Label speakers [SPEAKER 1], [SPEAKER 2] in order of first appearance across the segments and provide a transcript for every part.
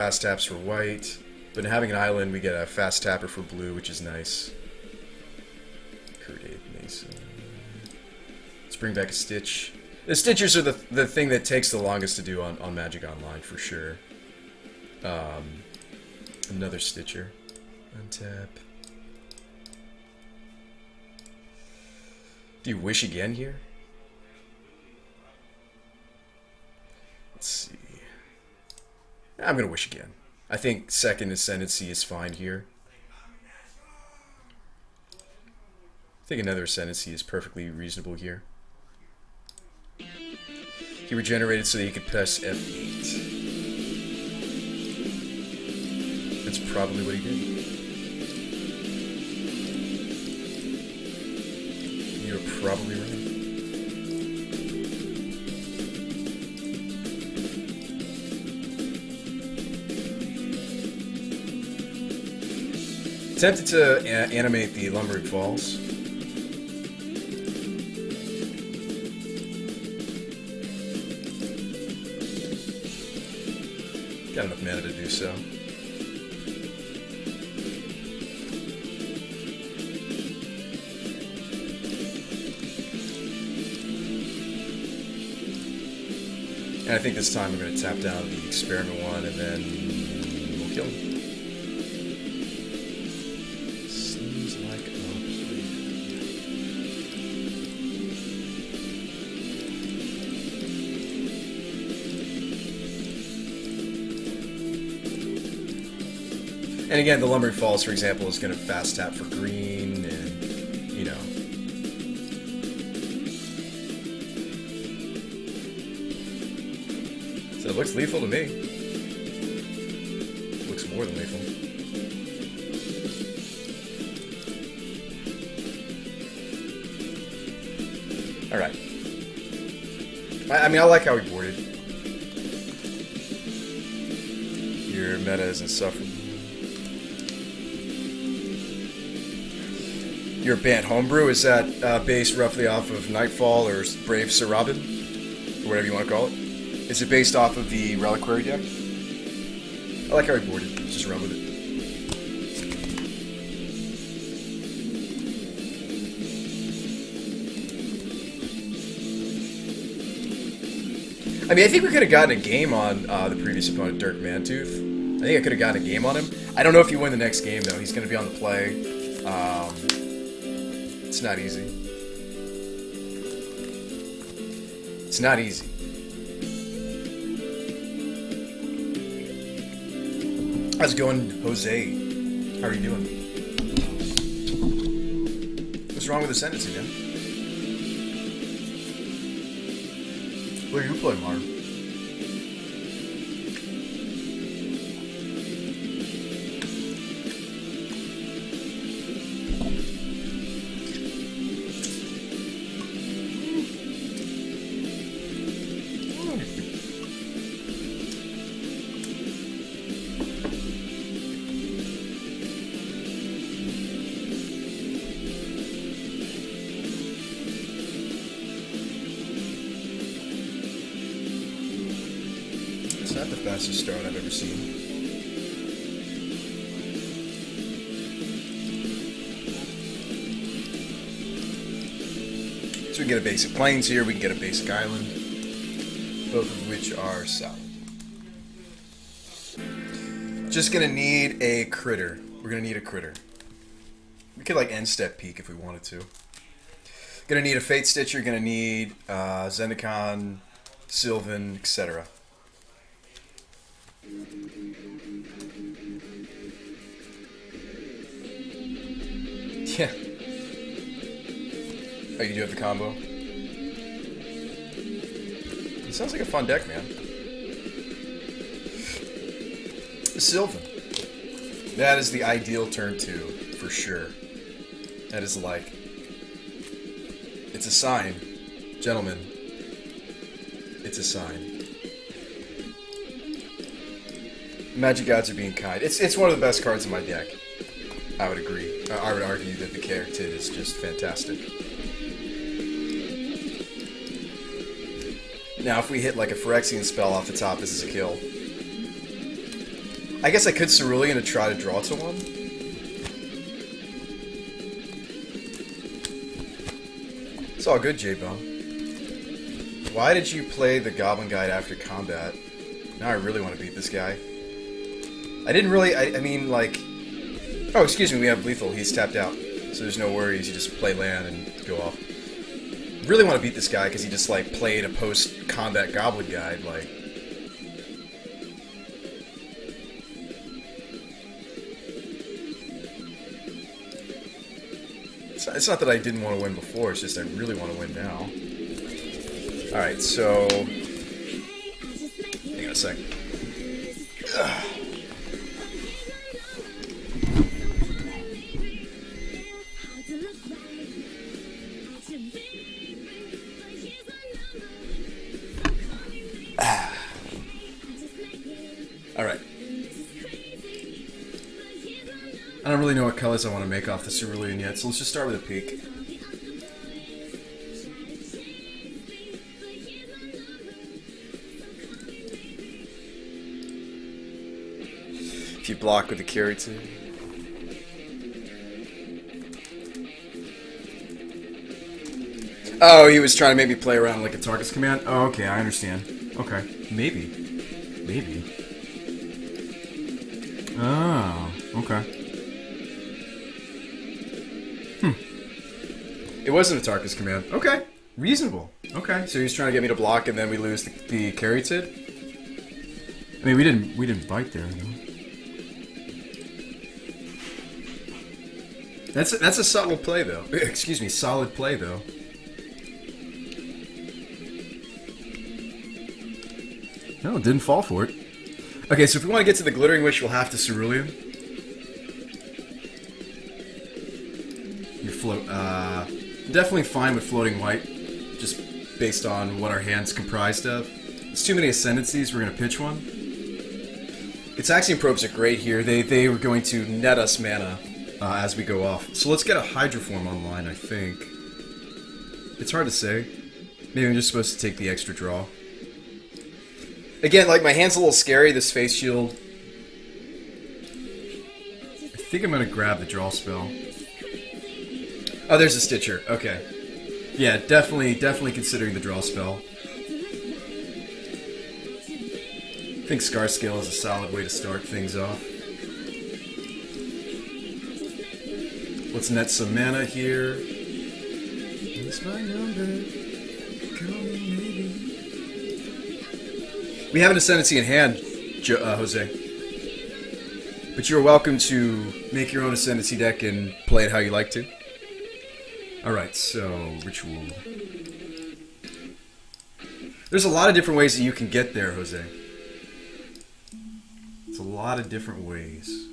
[SPEAKER 1] fast taps for white. But having an island, we get a fast tapper for blue, which is nice. Create Mason. Let's bring back a Stitch. The Stitchers are the thing that takes the longest to do on Magic Online, for sure. Another Stitcher. Untap. Do you wish again here? Let's see. I'm going to wish again. I think second Ascendancy is fine here. I think another Ascendancy is perfectly reasonable here. He regenerated so that he could press F8. That's probably what he did. You're probably right. Tempted to animate the Lumbering Falls. Got enough mana to do so. And I think this time we're going to tap down the Experiment one and then we'll kill him. Seems like a plan. And again, the Lumbering Falls, for example, is going to fast tap for green and, you know. So it looks lethal to me. Looks more than lethal. Alright. I mean, I like how he boarded. Your meta is insufferable. Your Bant Homebrew, is that based roughly off of Nightfall or Brave Sir Robin? Or whatever you want to call it? Is it based off of the Reliquary deck? I like how he boarded. Just run with it. I mean, I think we could have gotten a game on the previous opponent, Dirk Mantooth. I think I could have gotten a game on him. I don't know if you win the next game, though. He's going to be on the play. It's not easy. It's not easy. How's it going, Jose? How are you doing? What's wrong with the Ascendancy, man? What do you play, Marv? It's not the fastest start I've ever seen. So we can get a basic plains here, we can get a basic island, both of which are solid. Just gonna need a critter. We're gonna need a critter. We could like end step peak if we wanted to. Gonna need a Fate Stitcher, gonna need Zendikon, Sylvan, etc. Yeah. Oh, you do have the combo? It sounds like a fun deck, man. Sylvan. That is the ideal turn 2, for sure. That is like... It's a sign. Gentlemen. It's a sign. Magic Gods are being kind. It's one of the best cards in my deck. I would agree. I would argue that the character is just fantastic. Now, if we hit like a Phyrexian spell off the top, this is a kill. I guess I could Cerulean to try to draw to one. It's all good, J-Bum. Why did you play the Goblin Guide after combat? Now I really want to beat this guy. I didn't really, I mean, like... Oh, excuse me, we have Lethal. He's tapped out. So there's no worries. You just play land and go off. Really want to beat this guy because he just, like, played a post-combat Goblin Guide, like... It's not that I didn't want to win before, it's just I really want to win now. Alright, so... Hang on a sec. Ugh. Alright. I don't really know what colors I want to make off the Cerulean yet, so let's just start with a peek. If you block with the carry too. Oh, he was trying to make me play around like a Tarkus command? Oh, okay, I understand. Okay, maybe. Maybe. Oh, okay. It wasn't a Tarkus command. Okay, reasonable. Okay, so he's trying to get me to block, and then we lose the carry tid. I mean, we didn't bite there, though. That's a subtle play, though. Excuse me, solid play, though. No, it didn't fall for it. Okay, so if we want to get to the Glittering Wish, we'll have to Cerulean. You float. Definitely fine with floating white, just based on what our hand's comprised of. It's too many Ascendancies, we're going to pitch one. Gitaxian Probes are great here. They were going to net us mana as we go off. So let's get a Hydroform online, I think. It's hard to say. Maybe I'm just supposed to take the extra draw. Again, like, my hand's a little scary, this Face Shield. I think I'm going to grab the draw spell. Oh, there's a Stitcher. Okay. Yeah, definitely considering the draw spell. I think Scar Scale is a solid way to start things off. Let's net some mana here. What's my number? Call me maybe. We have an Ascendancy in hand, Jose. But you're welcome to make your own Ascendancy deck and play it how you like to. Alright, so, Ritual. There's a lot of different ways that you can get there, Jose. It's a lot of different ways.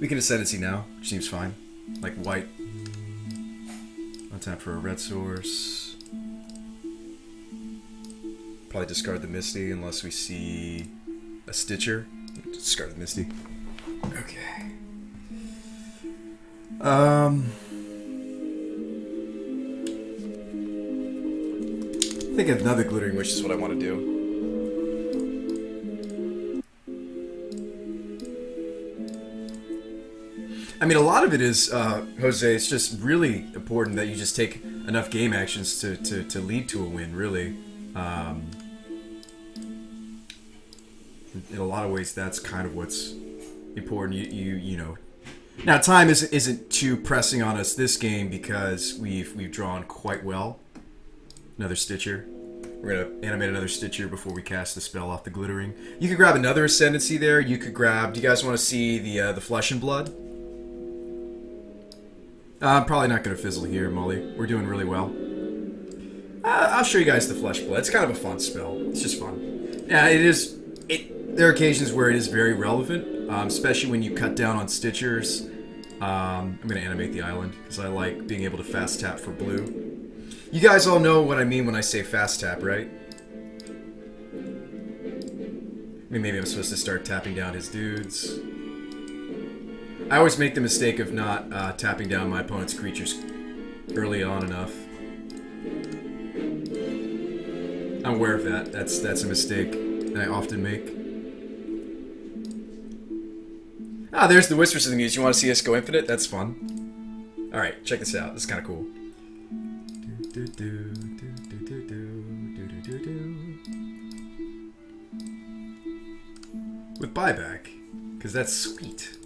[SPEAKER 1] We can Ascendancy now, which seems fine. Like white. Untap for a red source. Probably discard the Misty unless we see a Stitcher. Discard the Misty. Okay. I think another Glittering Wish is what I want to do. I mean, a lot of it is, Jose, it's just really important that you just take enough game actions to lead to a win, really. In a lot of ways, that's kind of what's important. You know. Now, time isn't too pressing on us this game because we've drawn quite well. Another Stitcher. We're gonna animate another Stitcher before we cast the spell off the Glittering. You could grab another Ascendancy there. You could grab. Do you guys want to see the Flesh and Blood? I'm probably not gonna fizzle here, Molly. We're doing really well. I'll show you guys the Flesh Blood. It's kind of a fun spell. It's just fun. Yeah, it is. There are occasions where it is very relevant, especially when you cut down on Stitchers. I'm going to animate the island, because I like being able to fast tap for blue. You guys all know what I mean when I say fast tap, right? I mean, maybe I'm supposed to start tapping down his dudes. I always make the mistake of not tapping down my opponent's creatures early on enough. I'm aware of that. That's a mistake that I often make. Ah, there's the Whispers of the Muse. You want to see us go infinite? That's fun. Alright, check this out. This is kind of cool. With buyback. Because that's sweet.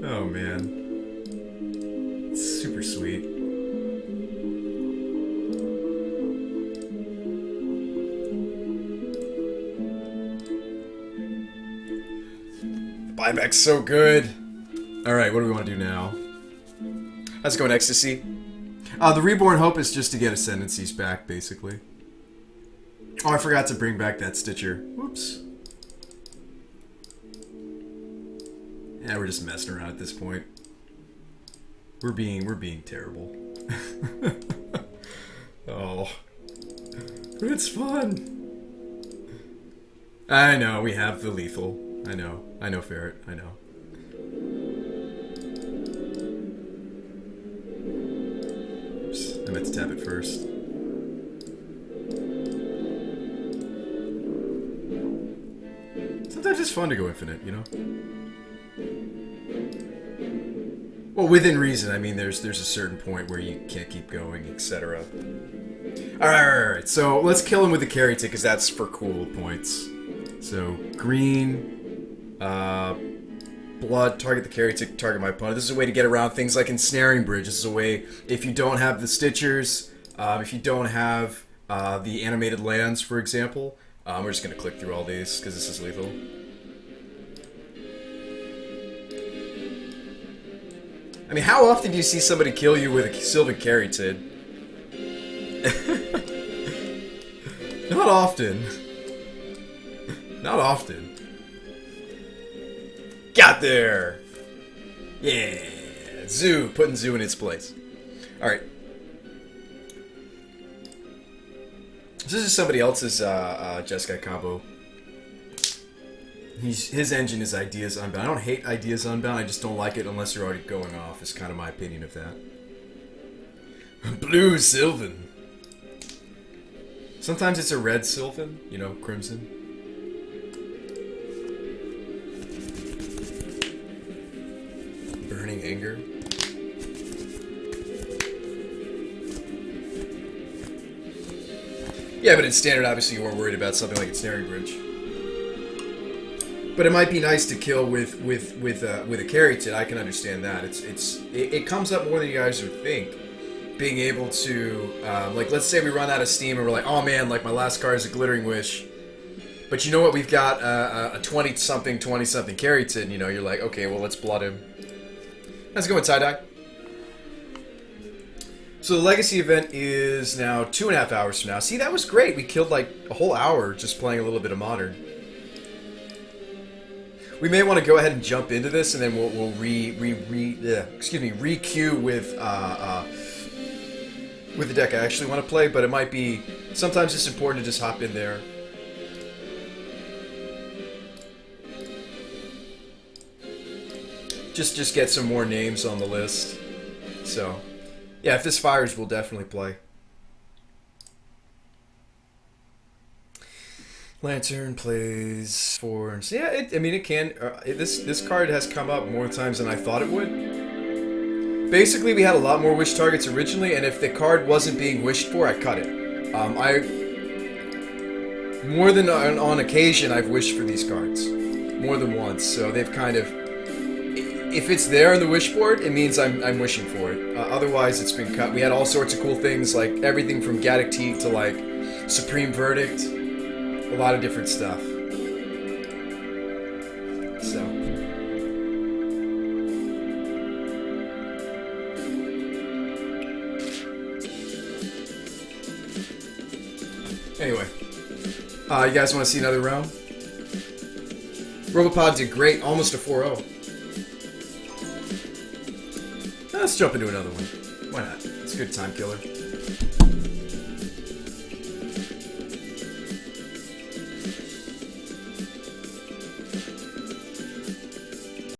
[SPEAKER 1] Oh man. It's super sweet. Buyback's so good. Alright, what do we want to do now? Let's go in Ecstasy. The Reborn Hope is just to get Ascendancies back, basically. Oh, I forgot to bring back that Stitcher. Whoops. Yeah, we're just messing around at this point. We're being terrible. Oh. But it's fun. I know, we have the lethal. I know, Ferret, I know. Oops, I meant to tap it first. Sometimes it's fun to go infinite, you know? Well, within reason. I mean, there's a certain point where you can't keep going, etc. Alright, so let's kill him with the carry tick, because that's for cool points. So, green... blood, target the carry tick, target my opponent. This is a way to get around things like Ensnaring Bridge. This is a way, if you don't have the Stitchers, if you don't have the animated lands, for example, we're just going to click through all these, because this is lethal. I mean, how often do you see somebody kill you with a Sylvan Caryatid? Not often. Not often. Got there! Yeah! Zoo! Putting Zoo in its place. Alright. This is somebody else's Jeskai combo. His engine is Ideas Unbound. I don't hate Ideas Unbound, I just don't like it unless you're already going off, is kind of my opinion of that. Blue Sylvan. Sometimes it's a red Sylvan, you know, Crimson. Burning Anger. Yeah, but in Standard, obviously, you weren't worried about something like Ensnaring Bridge. But it might be nice to kill with a Caryatid. I can understand that. It comes up more than you guys would think. Being able to, like, let's say we run out of steam and we're like, oh man, like my last card is a Glittering Wish. But you know what? We've got a 20-something Caryatid. You know, you're like, okay, well, let's blood him. Let's go with tie-dye. So the Legacy event is now 2.5 hours from now. See, that was great. We killed like a whole hour just playing a little bit of Modern. We may want to go ahead and jump into this, and then we'll re-queue with the deck I actually want to play. But it might be sometimes it's important to just hop in there. Just get some more names on the list. So, yeah, if this fires, we'll definitely play. Lantern plays for... Yeah, I mean, it can... this card has come up more times than I thought it would. Basically, we had a lot more wish targets originally, and if the card wasn't being wished for, I cut it. More than on occasion, I've wished for these cards. More than once, so they've kind of... If it's there on the wish board, it means I'm wishing for it. Otherwise, it's been cut. We had all sorts of cool things, like everything from Gaddock Teague to, like, Supreme Verdict. A lot of different stuff. So. Anyway. You guys want to see another round? Robopod did great. Almost a 4-0. Let's jump into another one. Why not? It's a good time killer.